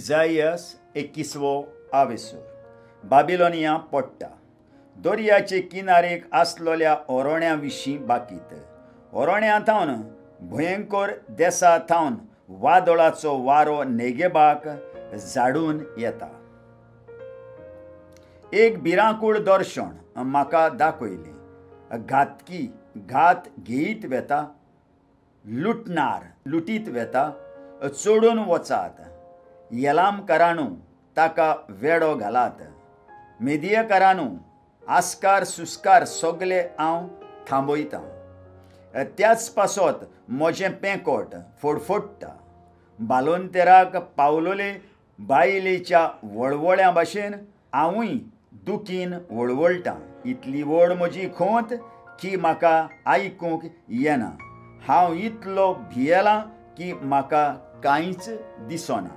इजायास 21वो आवेसूर. बाबिलोनिया पडटा. दर्याचे किनारेक आसलोल्या ओरोण्या विशीं बाकीत. ओरोण्या थावन भयंकर देसा थावन वादळाचो वारो नेगेबाक झाडून येता. एक भिरांकूळ दर्शन म्हाका दाखयलें. घातकी घात घेयत वेता, लुटणार लुटीत वेता, चोडून वचात. येलामकारांनू ताका वेडो घालात. मेदियेकारांनू आस्कार सुस्कार सगळे हांव थांबयतां. त्याच पासत म्हजें पेंकोट फडफडटा. बालोंतेराक पावलोले बायलेच्या वळवळ्या भाशेन हांवूय दुखीन वळवळटां. इतली व्हड म्हजी खोंत की म्हाका आयकूंक येना. हांव इतलो भियेलां की म्हाका कांयच दिसना.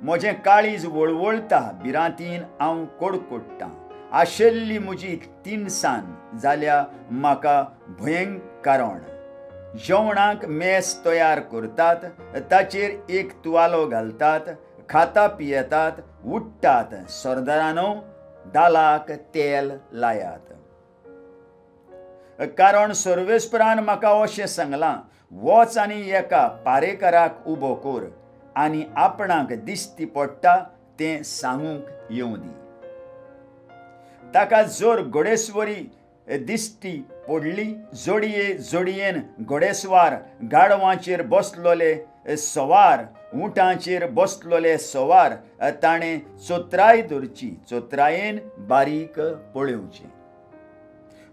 म्हजें काळीज वळवळटा. भिरांतीन हांव कडकडटां. आशेल्ली म्हजी तिनसाण जाल्या म्हाका भयंकारण. जेवणाक मेस तयार करतात, ताचेर एक तुवालो घालतात, खाता पियेतात, उठ्ठात. सरदारांनो, दालाक तेल लायात. कारण सर्वेस्परान म्हाका अशें सांगलां, वच आनी एका पारेकाराक उबो कर आनी आपणाक दिश्टी पडटा तें सांगूंक येवं दी. ताका जर घोडेस्वरी दिश्टी पडली, जोडये जोडयेन घोडेस्वार, गाडवांचेर बसलोले सवार, उंटांचेर बसलोले सवार, ताणें चोत्राय धरची, चोत्रायेन बारीक पळोवचें.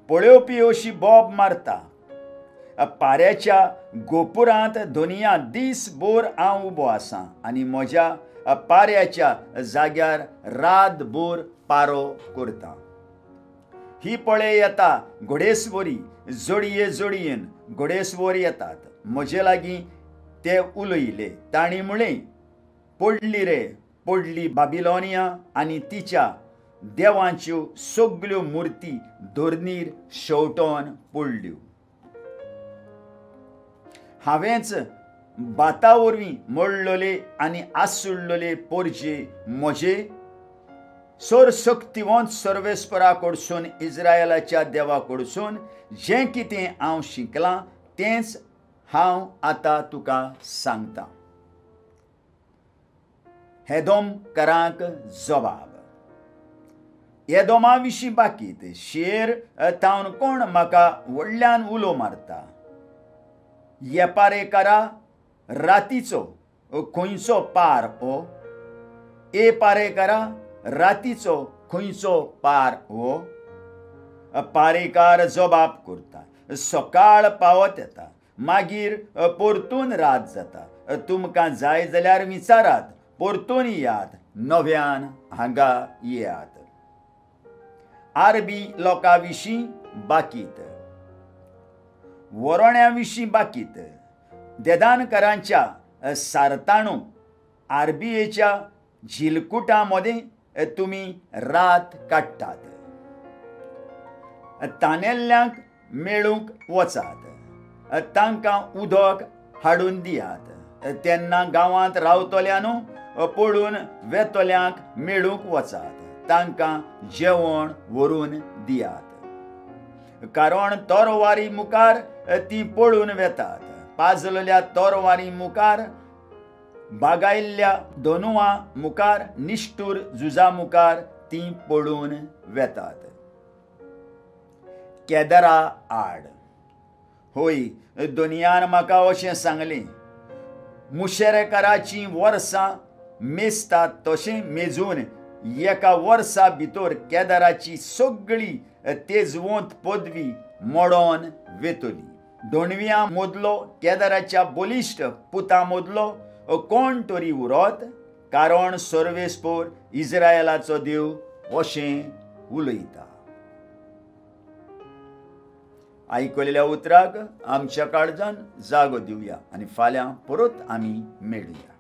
पळोवपी अशी बोब मारता. पाऱ्याच्या गोपुरांत दोनया दीसभर हांव उबो आसां आनी म्हज्या पाऱ्याच्या जाग्यार रातभर पारो करतां. ही पळय येता घोडेस्वरी, जोडये जोडयेन घोडेस्वर येतात. म्हजे लागीं ते उलयले. तांणी म्हळें, पडली रे, पडली बाबिलोनिया आनी तिच्या देवांच्यो सगल्यो मुर्ती धरणीर शेवटोन पडल्यो. हांवेंच बाता वरवीं मळलोले आनी आसुळलोले पोरजे म्हजे सर्वशक्तिवंत सर्वेस्परा कडसून, इस्रायेलाच्या देवा कडसून जें कितें हांव शिकलां तेंच हांव आतां तुका सांगतां. एदोमकारांक जबाब. एदोमा विशीं बाकीत. शेर थावन कोण म्हाका व्हडल्यान उलो मारता. येपारेकारा, रातीचो खंयचो पार हो? ए पारेकारा, रातीचो खंयचो पार हो? पारेकार जबाब करता. सकाळ पावत येता, मागीर परतून रात जाता. तुमकां जाय जाल्यार विचारात, परतून येयात, नव्यान हांगा येयात. आरबी लोकां विशीं बाकीत. वरोण्या विशीं बाकीत. देदानकारांच्या सारताणू आरबीएच्या झिलकुटां मदें तुमी रात काडटात. तानेल्ल्यांक मेळूंक वचात, तांकां उदक हाडून दियात. तेन्ना गांवांत रावतल्यांनू पळून वेतोल्यांक मेळूंक वचात, तांकां जेवण व्हरून दियात. कारण तोरवारी मुखार तीं पळून वेतात. पाजलेल्या तोरवारी मुखार, बागायल्ल्या दोनुवां मुखार, निश्ठूर झुजा मुखार तीं पळून वेतात. केदारा आड. होय, दुनियान म्हाका अशें सांगलें, मुशेरेकाराचीं वर्सां मेजतात तशें मेजून एका वर्सा भितर केदाराची सगळी तेजवंत पदवी मोडोन वेतली. दोणव्या मदलो केदाराच्या बलिश्ट पुतां मदलो कोण तरी उरत. कारण सर्वेस्पर इस्रायेलाचो देव अशें उलयता. आयकलेल्या उतराक आमच्या काळजान जागो दिवया आनी फाल्यां परत आमी मेळुया.